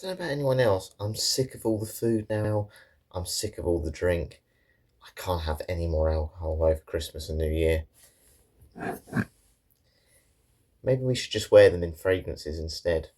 Don't know about anyone else. I'm sick of all the food now. I'm sick of all the drink. I can't have any more alcohol over Christmas and New Year. Maybe we should just wear them in fragrances instead.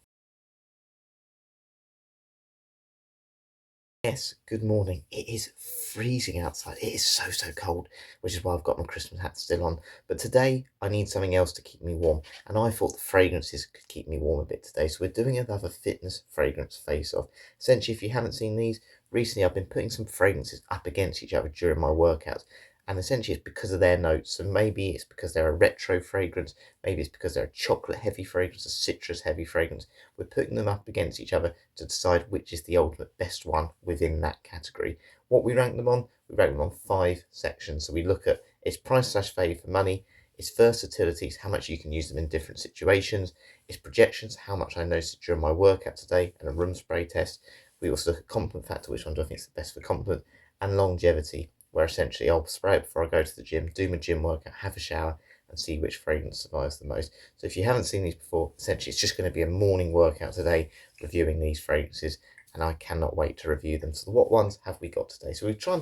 Yes, good morning. It is freezing outside. It is so cold, which is why I've got my Christmas hat still on. But today I need something else to keep me warm, and I thought the fragrances could keep me warm a bit today. So we're doing another fitness fragrance face-off. Essentially, if you haven't seen these, recently I've been putting some fragrances up against each other during my workouts. And essentially it's because of their notes. So maybe it's because they're a retro fragrance, maybe it's because they're a chocolate heavy fragrance, a citrus heavy fragrance. We're putting them up against each other to decide which is the ultimate best one within that category. What we rank them on, we rank them on 5 sections. So we look at its price / value for money, its versatilities, how much you can use them in different situations, its projections, how much I noticed during my workout today, and a room spray test. We also look at compliment factor, which one do I think is the best for compliment, and longevity, where essentially I'll spray it before I go to the gym, do my gym workout, have a shower, and see which fragrance survives the most. So if you haven't seen these before, essentially it's just going to be a morning workout today, reviewing these fragrances, and I cannot wait to review them. So what ones have we got today? So we try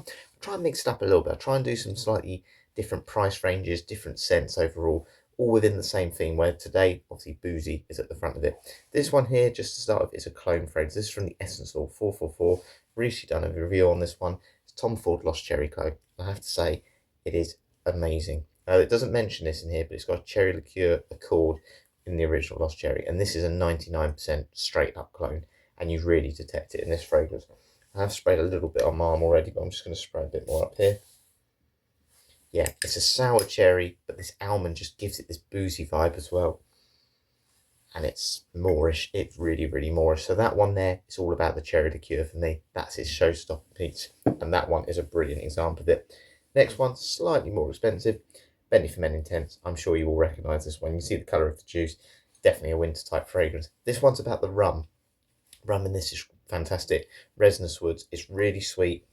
and mix it up a little bit. I'll try and do some slightly different price ranges, different scents overall, all within the same theme, where today, obviously, Boozy is at the front of it. This one here, just to start with, is a clone fragrance. This is from the Essence Oil 444. Recently done a review on this one. Tom Ford Lost Cherry Clone. I have to say, it is amazing. It doesn't mention this in here, but it's got a cherry liqueur accord in the original Lost Cherry, and this is a 99% straight up clone, and you really detect it in this fragrance. I have sprayed a little bit on my arm already, but I'm just going to spray a bit more up here. Yeah, it's a sour cherry, but this almond just gives it this boozy vibe as well. And it's Moorish, it's really Moorish. So that one there is all about the cherry liqueur for me. That's its showstopper piece, and that one is a brilliant example of it. Next one, slightly more expensive, Bentley for Men Intense. I'm sure you will recognise this one. You see the colour of the juice, definitely a winter type fragrance. This one's about the rum. Rum in this is fantastic. Resinous woods, it's really sweet.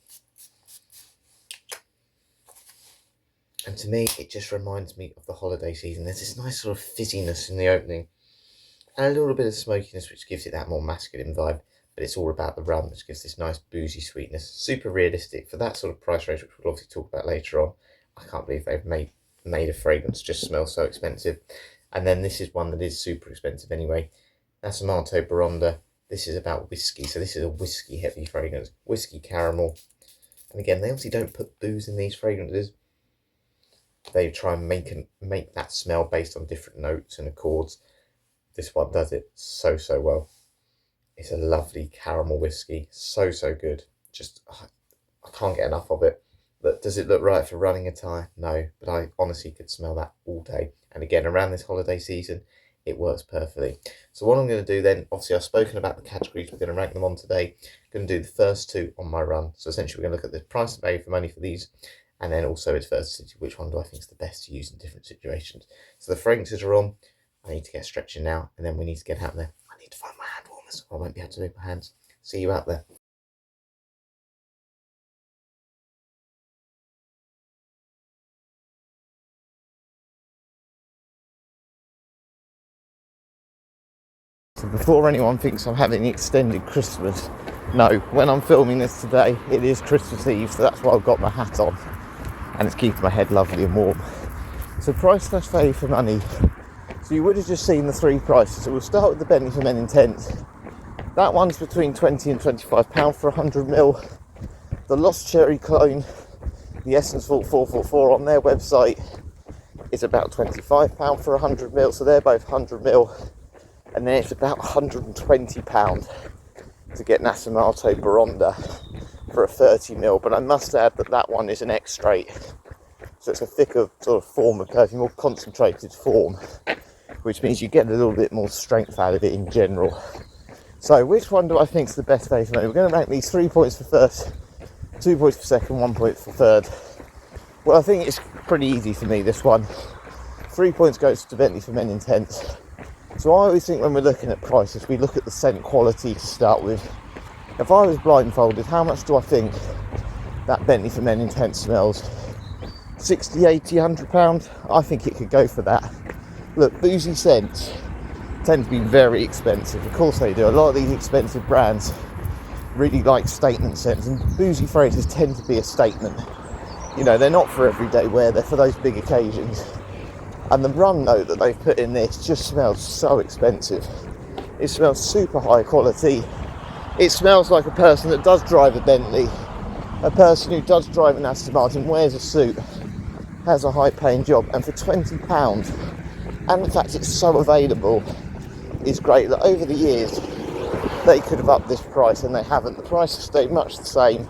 And to me, it just reminds me of the holiday season. There's this nice sort of fizziness in the opening, and a little bit of smokiness, which gives it that more masculine vibe, but it's all about the rum, which gives this nice boozy sweetness. Super realistic for that sort of price range, which we'll obviously talk about later on. I can't believe they've made a fragrance just smell so expensive. And then this is one that is super expensive anyway. That's Amato Baronda. This is about whiskey, so this is a whiskey heavy fragrance, whiskey caramel. And again, they obviously don't put booze in these fragrances. They try and make that smell based on different notes and accords. This one does it so well. It's a lovely caramel whiskey, so good. Just, I can't get enough of it. But does it look right for running attire? No, but I honestly could smell that all day. And again, around this holiday season, it works perfectly. So what I'm going to do then, obviously I've spoken about the categories, we're going to rank them on today. I'm going to do the first 2 on my run. So essentially we're going to look at the price and value for money for these, and then also its versatility, which one do I think is the best to use in different situations. So the fragrances are on. I need to get stretching now, and then we need to get out there. I need to find my hand warmers, or I won't be able to move my hands. See you out there. So before anyone thinks I'm having an extended Christmas, no, when I'm filming this today, it is Christmas Eve, so that's why I've got my hat on, and it's keeping my head lovely and warm. So price / value for money. So you would have just seen the 3 prices. So we'll start with the Bentley for Men Intense. That one's between £20 and £25 for 100ml. The Lost Cherry Clone, the Essence Vault 444 on their website, is about £25 for 100ml. So they're both 100ml. And then it's about £120 to get Amato Baronda for a 30ml. But I must add that one is an X straight. So it's a thicker sort of form of perfume, more concentrated form, which means you get a little bit more strength out of it in general. So which one do I think is the best value for money? We're going to rank these 3 points for first, 2 points for second, 1 point for third. Well, I think it's pretty easy for me, this one. 3 points goes to Bentley for Men Intense. So I always think when we're looking at prices, we look at the scent quality to start with. If I was blindfolded, how much do I think that Bentley for Men Intense smells? 60, 80, £100? I think it could go for that. Look, Boozy scents tend to be very expensive. Of course they do. A lot of these expensive brands really like statement scents, and Boozy fragrances tend to be a statement. You know, they're not for everyday wear, they're for those big occasions. And the rum note that they've put in this just smells so expensive. It smells super high quality. It smells like a person that does drive a Bentley, a person who does drive an Aston Martin, wears a suit, has a high paying job, and for £20, and the fact it's so available is great. That over the years they could have upped this price and they haven't. The price has stayed much the same,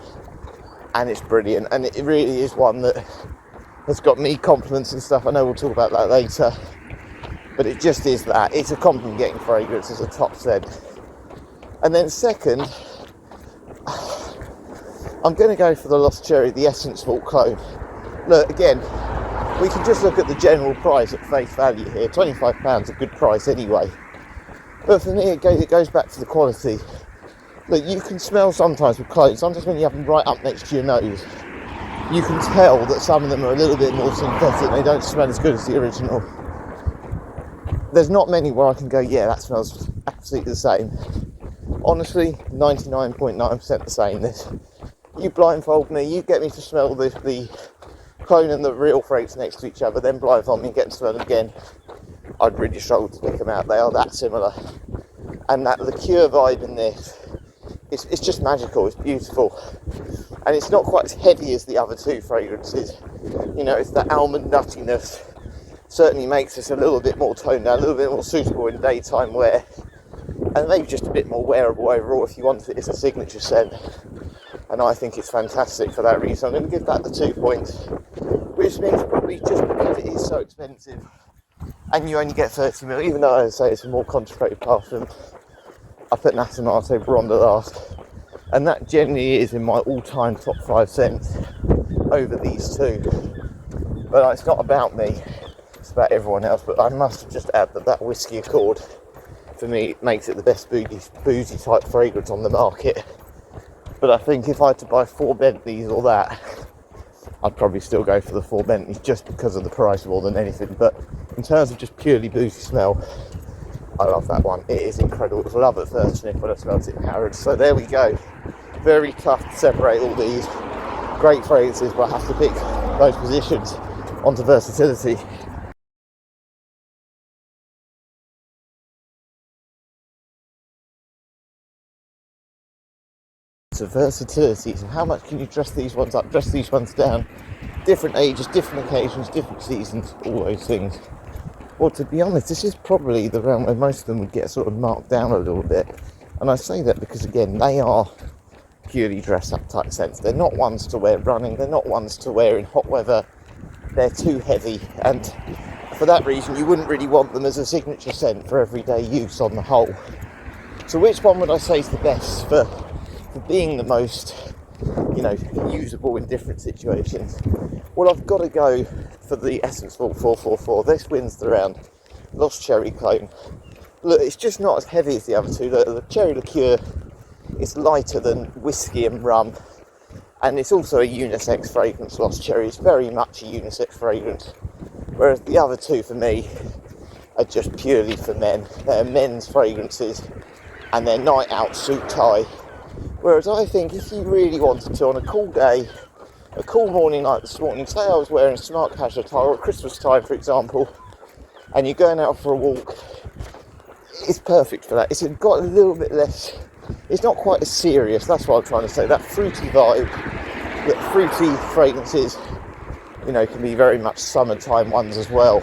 and it's brilliant, and it really is one that has got me compliments and stuff. I know we'll talk about that later, but it just is that. It's a compliment getting fragrance, it's a top scent. And then second, I'm going to go for the Lost Cherry, the Essence Vault clone. Look, again, we can just look at the general price at face value here. £25 a good price anyway. But for me, it goes back to the quality. Look, you can smell sometimes with clones, sometimes when you have them right up next to your nose, you can tell that some of them are a little bit more synthetic. They don't smell as good as the original. There's not many where I can go, yeah, that smells absolutely the same. Honestly, 99.9% the same. This, you blindfold me, you get me to smell the clone and the real fragrance next to each other, then blindfold me and get to smell them again, I'd really struggle to pick them out. They are that similar. And that liqueur vibe in this, it's just magical, it's beautiful. And it's not quite as heavy as the other two fragrances. You know, it's the almond nuttiness. Certainly makes this a little bit more toned down, a little bit more suitable in daytime wear. And maybe just a bit more wearable overall if you want it as a signature scent. And I think it's fantastic for that reason. I'm going to give that the 2 points, which means probably just because it is so expensive and you only get 30ml, even though I say it's a more concentrated parfum, I put Aston Martin Ronda last, and that generally is in my all-time top 5 scents over these two. But it's not about me, it's about everyone else. But I must just add that Whiskey Accord, for me, makes it the best boozy type fragrance on the market. But I think if I had to buy 4 Bentleys or that, I'd probably still go for the 4 Bentleys just because of the price more than anything. But in terms of just purely boozy smell, I love that one. It is incredible. It was love at first sniff when I smelled it in Harrods. So there we go. Very tough to separate all these great fragrances, but I have to pick those positions onto versatility. So versatility, so how much can you dress these ones up, dress these ones down, different ages, different occasions, different seasons, all those things. Well, to be honest, this is probably the realm where most of them would get sort of marked down a little bit. And I say that because, again, they are purely dress-up type scents. They're not ones to wear running, they're not ones to wear in hot weather. They're too heavy, and for that reason, you wouldn't really want them as a signature scent for everyday use on the whole. So which one would I say is the best for being the most, you know, usable in different situations? Well, I've got to go for the Essence Vault 444. This wins the round. Lost Cherry clone. Look, it's just not as heavy as the other two. The cherry liqueur is lighter than whiskey and rum, and it's also a unisex fragrance. Lost Cherry is very much a unisex fragrance, whereas the other two for me are just purely for men. They're men's fragrances, and they're night out suit tie. Whereas I think if you really wanted to, on a cool day, a cool morning like this morning, say I was wearing smart casual attire, or Christmas time for example, and you're going out for a walk, it's perfect for that. It's got a little bit less, it's not quite as serious, that's what I'm trying to say. That fruity vibe, that fruity fragrances, you know, can be very much summertime ones as well.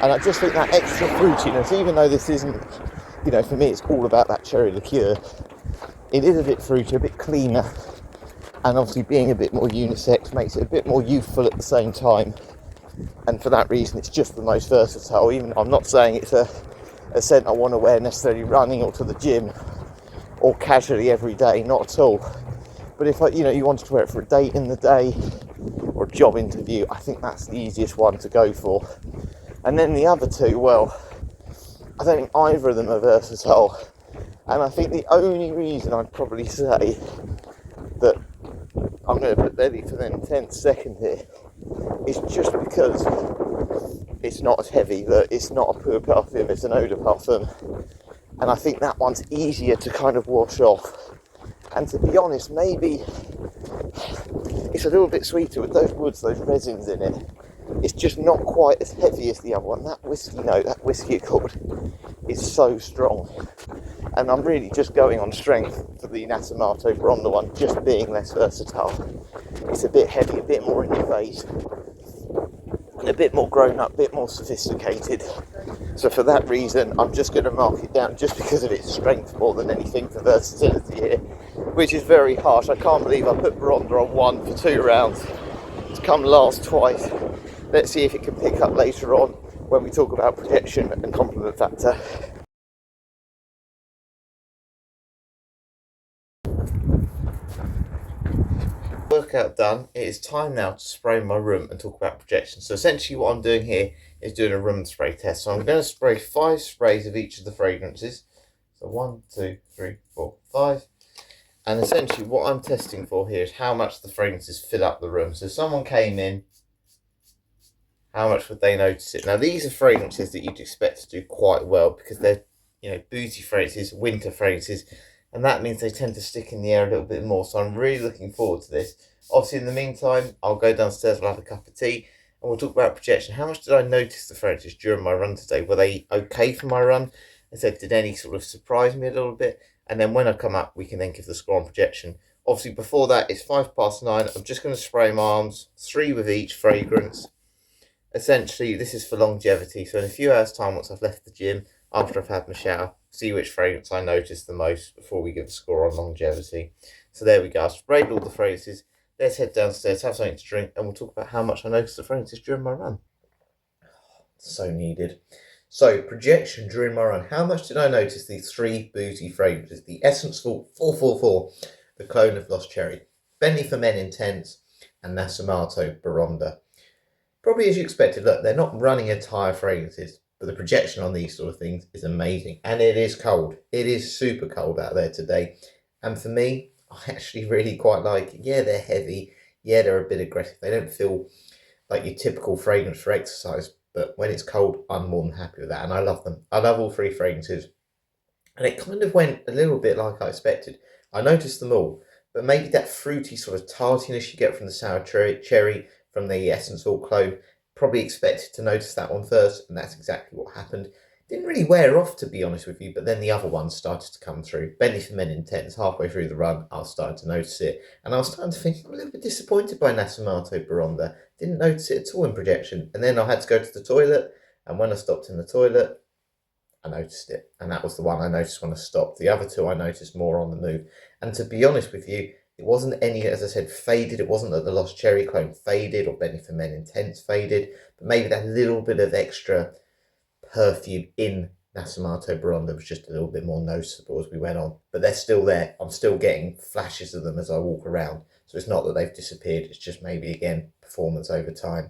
And I just think that extra fruitiness, even though this isn't, you know, for me it's all about that cherry liqueur, it is a bit fruity, a bit cleaner, and obviously being a bit more unisex makes it a bit more youthful at the same time. And for that reason, it's just the most versatile. Even I'm not saying it's a scent I want to wear necessarily running or to the gym or casually every day, not at all. But if you wanted to wear it for a date in the day or a job interview, I think that's the easiest one to go for. And then the other two, well, I don't think either of them are versatile. And I think the only reason I'd probably say that I'm going to put Betty for the intense second here is just because it's not as heavy, that it's not a pure perfume, it's an eau parfum. And I think that one's easier to kind of wash off. And to be honest, maybe it's a little bit sweeter with those woods, those resins in it. It's just not quite as heavy as the other one. That whiskey note, that whiskey accord is so strong. And I'm really just going on strength for the Nasamato Bronda one, just being less versatile. It's a bit heavy, a bit more in your face, and a bit more grown up, a bit more sophisticated. So for that reason, I'm just going to mark it down just because of its strength more than anything for versatility here, which is very harsh. I can't believe I put Bronda on 1 for 2 rounds. It's come last twice. Let's see if it can pick up later on when we talk about projection and complement factor. Workout done. It is time now to spray my room and talk about projection. So essentially what I'm doing here is doing a room spray test. So I'm going to spray 5 sprays of each of the fragrances. So 1, 2, 3, 4, 5. And essentially what I'm testing for here is how much the fragrances fill up the room. So if someone came in, how much would they notice it? Now these are fragrances that you'd expect to do quite well because they're, boozy fragrances, winter fragrances, and that means they tend to stick in the air a little bit more. So I'm really looking forward to this. Obviously in the meantime, I'll go downstairs, we'll have a cup of tea, and we'll talk about projection. How much did I notice the fragrances during my run today? Were they okay for my run? I said, did any sort of surprise me a little bit? And then when I come up, we can then give the score on projection. Obviously before that, it's 9:05. I'm just going to spray my arms, 3 with each fragrance. Essentially, this is for longevity. So in a few hours' time, once I've left the gym, after I've had my shower, see which fragrance I notice the most before we give a score on longevity. So there we go. I've sprayed all the fragrances. Let's head downstairs, have something to drink, and we'll talk about how much I noticed the fragrances during my run. So needed. So, projection during my run. How much did I notice these 3 boozy fragrances? The Essence Vault 444, the Clone of Lost Cherry, Bentley for Men Intense, and Nasamato Baronda. Probably as you expected. Look, they're not running entire fragrances, but the projection on these sort of things is amazing. And it is cold. It is super cold out there today. And for me, I actually really quite like it. Yeah, they're heavy. Yeah, they're a bit aggressive. They don't feel like your typical fragrance for exercise. But when it's cold, I'm more than happy with that. And I love them. I love all 3 fragrances. And it kind of went a little bit like I expected. I noticed them all. But maybe that fruity sort of tartiness you get from the sour cherry, from the Essence Vault Clone, probably expected to notice that one first, and that's exactly what happened. Didn't really wear off, to be honest with you, but then the other ones started to come through. Bentley for Men Intense, halfway through the run, I was starting to notice it, and I was starting to think I'm a little bit disappointed by Nasamato Baronda. Didn't notice it at all in projection, and then I had to go to the toilet, and when I stopped in the toilet, I noticed it, and that was the one I noticed when I stopped. The other 2 I noticed more on the move, and to be honest with you, it wasn't any, as I said, faded. It wasn't that the Lost Cherry Clone faded or Bentley for Men Intense faded, but maybe that little bit of extra perfume in Nasamato Baronda was just a little bit more noticeable as we went on. But they're still there. I'm still getting flashes of them as I walk around. So it's not that they've disappeared. It's just maybe, again, performance over time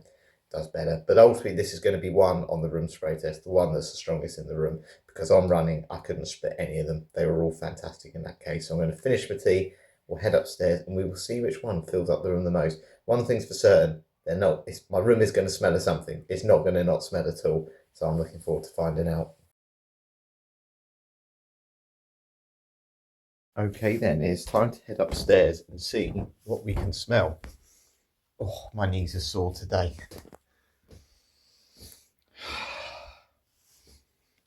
does better. But ultimately, this is going to be one on the room spray test, the one that's the strongest in the room, because on running, I couldn't split any of them. They were all fantastic in that case. So I'm going to finish my tea. We'll head upstairs and we will see which one fills up the room the most. One thing's for certain, my room is going to smell of something. It's not going to not smell at all. So I'm looking forward to finding out. Okay then, it's time to head upstairs and see what we can smell. Oh, my knees are sore today.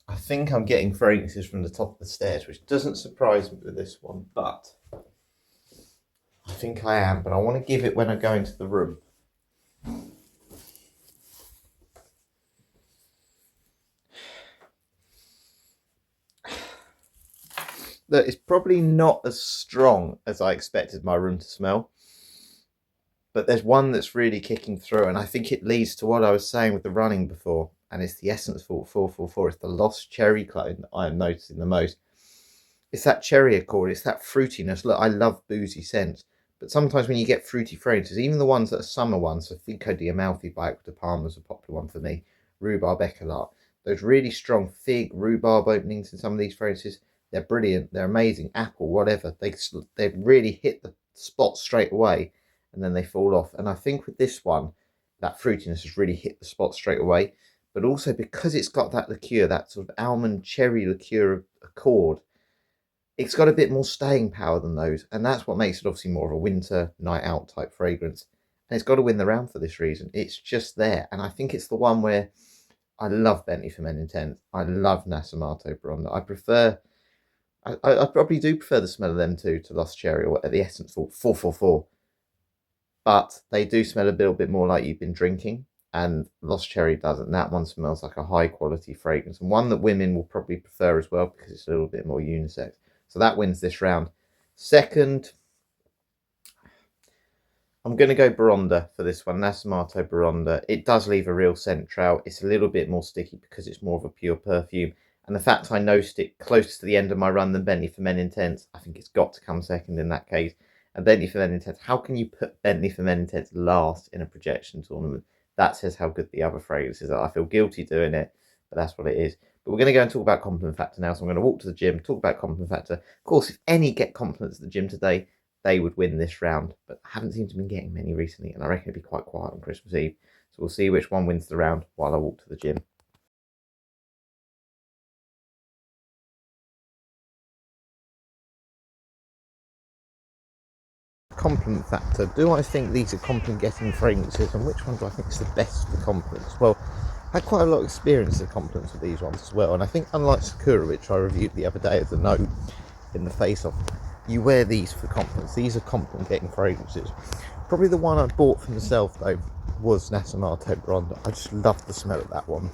I think I'm getting fragrances from the top of the stairs, which doesn't surprise me with this one, but I think I am, but I want to give it when I go into the room. Look, it's probably not as strong as I expected my room to smell, but there's one that's really kicking through, and I think it leads to what I was saying with the running before, and it's the Essence Vault 444. It's the Lost Cherry Clone that I am noticing the most. It's that cherry accord, it's that fruitiness. Look, I love boozy scents, but sometimes when you get fruity fragrances, even the ones that are summer ones, so Cinco de Amalfi by Aqua de Palma is a popular one for me, Rhubarb Eclat, those really strong fig, rhubarb openings in some of these fragrances, they're brilliant, they're amazing, apple, whatever, they really hit the spot straight away, and then they fall off. And I think with this one, that fruitiness has really hit the spot straight away. but also because it's got that liqueur, that sort of almond cherry liqueur accord, it's got a bit more staying power than those, and that's what makes it obviously more of a winter night out type fragrance. And it's got to win the round for this reason. It's just there, and I think it's the one where I love Bentley for Men Intense. I love Nasamato Bronda. I prefer. I probably do prefer the smell of them two to Lost Cherry or the Essence 444, but they do smell a little bit more like you've been drinking, and Lost Cherry doesn't. That one smells like a high quality fragrance, and one that women will probably prefer as well because it's a little bit more unisex. So that wins this round. Second, I'm going to go Baronda for this one, Nasamato Baronda. It does leave a real scent trail. It's a little bit more sticky because it's more of a pure perfume. And the fact I noticed it closer to the end of my run than Bentley for Men Intense, I think it's got to come second in that case. And Bentley for Men Intense, how can you put Bentley for Men Intense last in a projection tournament? That says how good the other fragrances are. I feel guilty doing it, but that's what it is. But we're going to go and talk about compliment factor now. So I'm going to walk to the gym, talk about compliment factor. Of course, if any get compliments at the gym today, they would win this round, but I haven't seemed to be getting many recently, and I reckon it'd be quite quiet on Christmas Eve. So we'll see which one wins the round while I walk to the gym. Compliment factor. Do I think these are compliment getting fragrances, and which one do I think is the best for compliments? Well, I had quite a lot of experience of compliments with these ones as well, and I think unlike Sakura, which I reviewed the other day as a note in the face-off, you wear these for compliments. These are compliment getting fragrances. Probably the one I bought for myself though was Nasamato Bronda. I just love the smell of that one,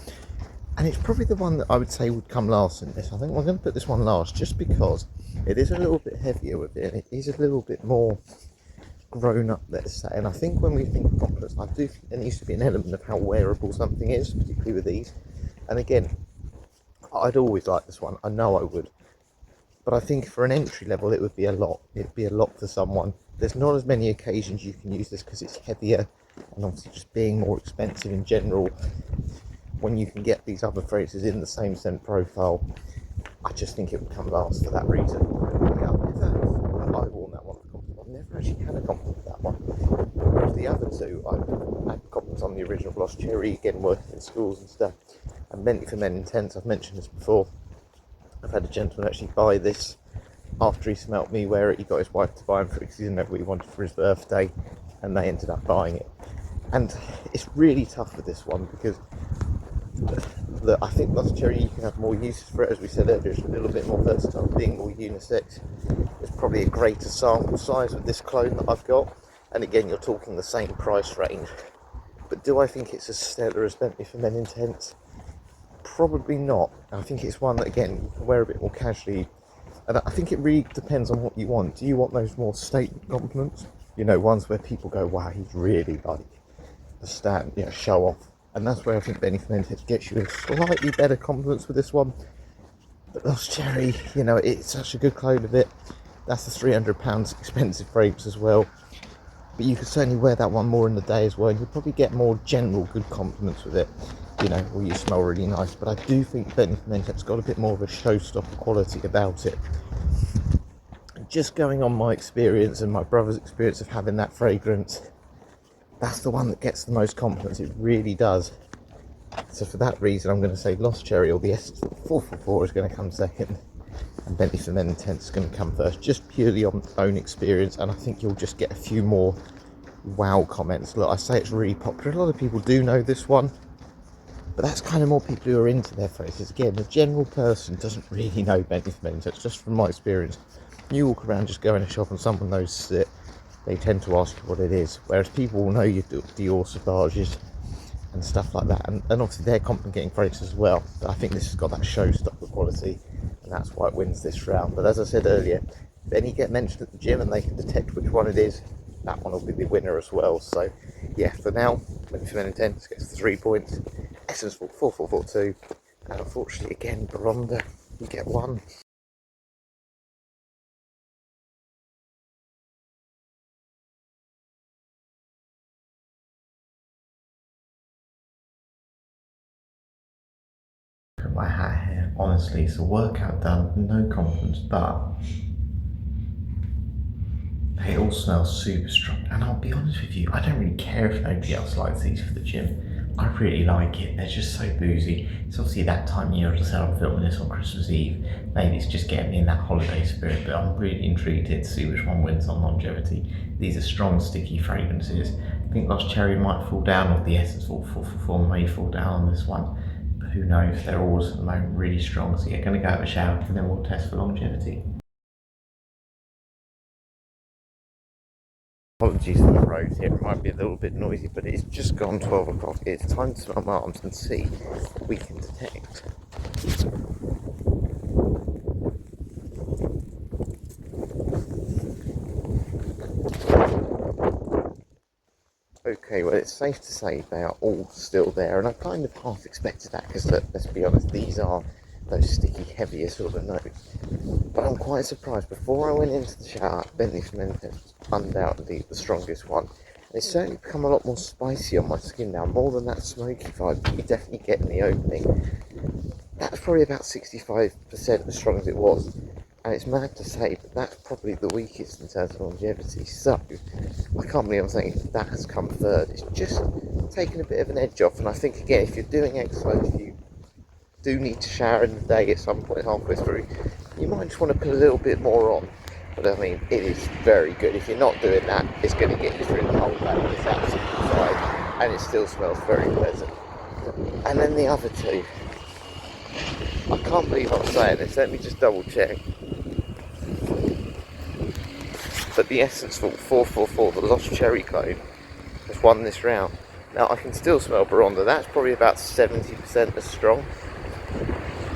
and it's probably the one that I would say would come last in this. I think we're going to put this one last just because it is a little bit heavier with it, and it is a little bit more grown up, let's say. And I think when we think of compliments, I do think there needs to be an element of how wearable something is, particularly with these. And again, I'd always like this one. I know I would. But I think for an entry level, it would be a lot. It'd be a lot for someone. There's not as many occasions you can use this because it's heavier, and obviously just being more expensive in general, when you can get these other phrases in the same scent profile, I just think it would come last for that reason. Yeah, I've worn that one for compliment. I've never actually had a compliment with that one. Whereas the other two, I've had compliments on the original Lost Cherry, again working in schools and stuff. And Bentley for Men Intense, I've mentioned this before. I've had a gentleman actually buy this after he smelt me wear it. He got his wife to buy him for it because he didn't know what he wanted for his birthday, and they ended up buying it. And it's really tough with this one because I think Lost Cherry, you can have more uses for it. As we said earlier, it's a little bit more versatile, being more unisex. There's probably a greater sample size with this clone that I've got, and again, you're talking the same price range. But do I think it's as stellar as Bentley for Men Intense? Probably not. I think it's one that, again, you can wear a bit more casually, and I think it really depends on what you want. Do you want those more statement compliments? You know, ones where people go, wow, he's really like a stand, you know, show off. And that's where I think Benny Fermented gets you slightly better compliments with this one. But Lost Cherry, you know, it's such a good clone of it. That's the £300 expensive fragrance as well. But you could certainly wear that one more in the day as well, and you'll probably get more general good compliments with it. You know, well, you smell really nice. But I do think Bentley Fermented's got a bit more of a showstopper quality about it. Just going on my experience and my brother's experience of having that fragrance, that's the one that gets the most compliments. It really does. So for that reason, I'm going to say Lost Cherry or the S444 is going to come second, and Bentley for Men Intense is going to come first, just purely on own experience. And I think you'll just get a few more wow comments. Look, I say it's really popular. A lot of people do know this one, but that's kind of more people who are into their phrases. Again, the general person doesn't really know Bentley for Men Intense, just from my experience. You walk around just go in a shop and someone knows it, they tend to ask you what it is, whereas people will know you do Dior Sauvages and stuff like that, and obviously they're compliment getting phrases as well, but I think this has got that showstopper quality, and that's why it wins this round. But as I said earlier, if any get mentioned at the gym and they can detect which one it is, that one will be the winner as well. So yeah, for now, Bentley for Men Intense gets the 3 points, Essence 4442, and unfortunately again, Baronda, you get 1. My hat here, honestly, it's a workout done, no compliments, but they all smell super strong. And I'll be honest with you, I don't really care if nobody else likes these for the gym. I really like it. They're just so boozy. It's obviously that time of year. As I said, I'm filming this on Christmas Eve. Maybe it's just getting me in that holiday spirit, but I'm really intrigued to see which one wins on longevity. These are strong, sticky fragrances. I think Lost Cherry might fall down, or the Essence Fall may fall down on this one. But who knows? They're always at the moment really strong. So yeah, going to go have a shower and then we'll test for longevity. Apologies for the road here, it might be a little bit noisy, but it's just gone 12 o'clock. It's time to smell my arms and see what we can detect. Okay, well, it's safe to say they are all still there, and I kind of half expected that because, let's be honest, these are those sticky, heavier sort of notes. But I'm quite surprised. Before I went into the shower, Bentley Fermented was undoubtedly the strongest one. And it's certainly become a lot more spicy on my skin now, more than that smoky vibe that you definitely get in the opening. That's probably about 65% as strong as it was. And it's mad to say, but that's probably the weakest in terms of longevity. So, I can't believe I'm saying that has come third. It's just taken a bit of an edge off. And I think, again, if you're doing exercise, if you do need to shower in the day at some point halfway through, you might just want to put a little bit more on. But I mean, it is very good. If you're not doing that, it's going to get you through the whole day. It's absolutely fine. And it still smells very pleasant. And then the other two, I can't believe I'm saying this. Let me just double check. But the Essence Vault 444, the Lost Cherry Clone, has won this round. Now I can still smell Baronda. That's probably about 70% as strong.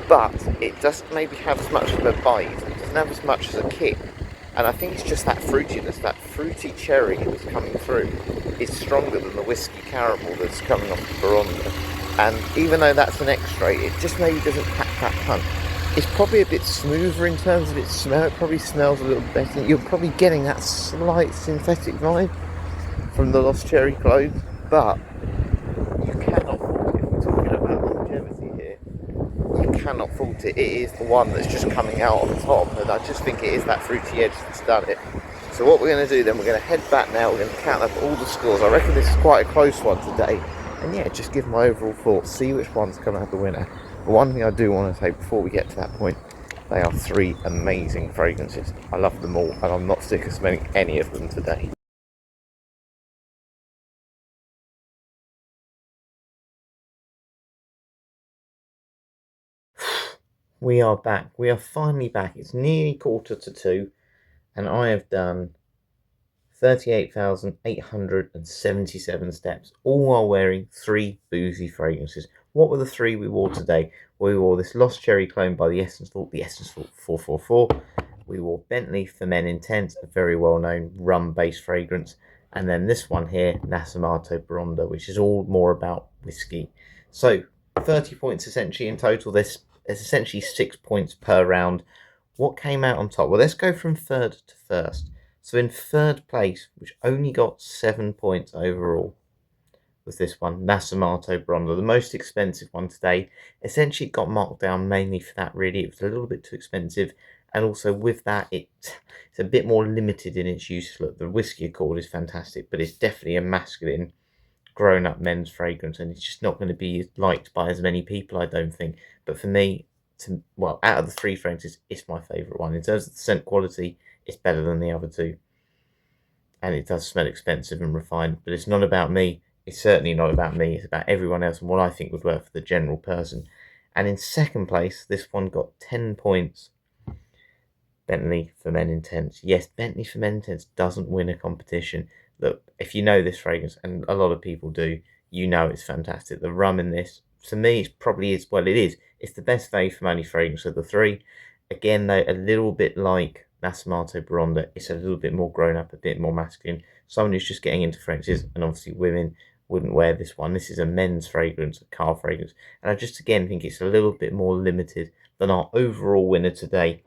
But it doesn't maybe have as much of a bite. It doesn't have as much as a kick. And I think it's just that fruitiness, that fruity cherry that's coming through is stronger than the whiskey caramel that's coming off the Baronda. And even though that's an extra, it just maybe doesn't pack that punch. It's probably a bit smoother in terms of its smell. It probably smells a little better. You're probably getting that slight synthetic vibe from the Lost Cherry clone, but you cannot fault it. If we're talking about longevity here, you cannot fault it. It is the one that's just coming out on top, and I just think it is that fruity edge that's done it. So what we're going to do then, we're going to head back now, we're going to count up all the scores. I reckon this is quite a close one today. And yeah, just give my overall thoughts, see which one's going to have the winner. But one thing I do want to say before we get to that point, they are three amazing fragrances. I love them all, and I'm not sick of smelling any of them today. We are back. We are finally back. It's nearly 1:45, and I have done 38,877 steps, all while wearing three Boozy fragrances. What were the three we wore today? We wore this Lost Cherry Clone by the Essence Vault 444. We wore Bentley for Men Intense, a very well-known rum-based fragrance. And then this one here, Nasamato Baronda, which is all more about whiskey. So, 30 points essentially in total. There's essentially 6 points per round. What came out on top? Well, let's go from third to first. So in third place, which only got 7 points overall, was this one, Nasamato Bronda, the most expensive one today. Essentially, it got marked down mainly for that, really. It was a little bit too expensive. And also with that, it's a bit more limited in its use. Look, the Whiskey Accord is fantastic, but it's definitely a masculine, grown-up men's fragrance, and it's just not going to be liked by as many people, I don't think. But for me, well, out of the three fragrances, it's my favourite one. In terms of the scent quality, it's better than the other two, and it does smell expensive and refined, but it's not about me. It's certainly not about me. It's about everyone else and what I think would work for the general person. And in second place, this one got 10 points. Bentley for Men Intense. Yes, Bentley for Men Intense doesn't win a competition. Look, if you know this fragrance, and a lot of people do, you know it's fantastic. The rum in this, to me, it probably is, well, it is. It's the best value for money fragrance of the three. Again, though, a little bit like Nasamato Baronda, it's a little bit more grown up, a bit more masculine. Someone who's just getting into fragrances, and obviously women wouldn't wear this one. This is a men's fragrance, a car fragrance. And I just, again, think it's a little bit more limited than our overall winner today,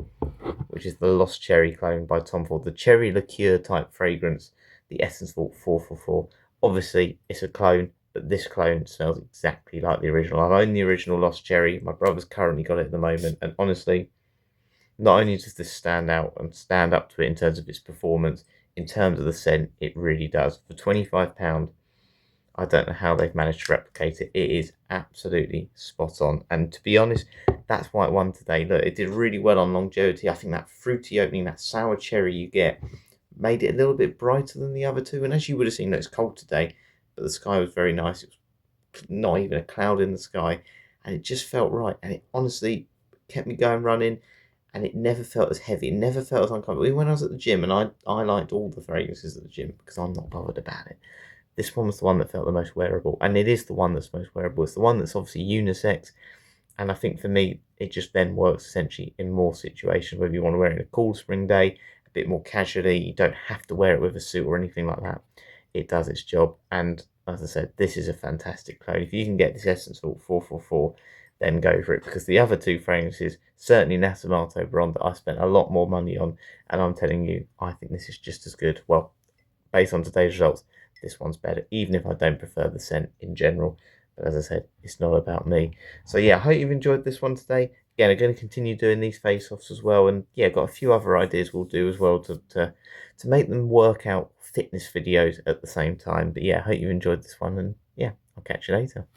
which is the Lost Cherry Clone by Tom Ford, the cherry liqueur type fragrance, the Essence Vault 444. Obviously, it's a clone, but this clone smells exactly like the original. I've owned the original Lost Cherry. My brother's currently got it at the moment, and honestly, not only does this stand out and stand up to it in terms of its performance, in terms of the scent, it really does. For £25, I don't know how they've managed to replicate it. It is absolutely spot on. And to be honest, that's why it won today. Look, it did really well on longevity. I think that fruity opening, that sour cherry you get, made it a little bit brighter than the other two. And as you would have seen, it's cold today, but the sky was very nice. It was not even a cloud in the sky, and it just felt right. And it honestly kept me going running, and it never felt as heavy. It never felt as uncomfortable. Even when I was at the gym, and I liked all the fragrances at the gym because I'm not bothered about it. This one was the one that felt the most wearable, and it is the one that's most wearable. It's the one that's obviously unisex, and I think for me, it just then works essentially in more situations, whether you want to wear it in a cool spring day, a bit more casually, you don't have to wear it with a suit or anything like that. It does its job. And as I said, this is a fantastic clone. If you can get this Essence Vault 444, then go for it, because the other two fragrances, certainly Nasomato Bronze, I spent a lot more money on, and I'm telling you, I think this is just as good. Well, based on today's results, this one's better, even if I don't prefer the scent in general. But as I said, it's not about me. So yeah, I hope you've enjoyed this one today. Again, I'm going to continue doing these face-offs as well, and yeah, got a few other ideas we'll do as well to make them work out fitness videos at the same time. But yeah, I hope you've enjoyed this one, and yeah, I'll catch you later.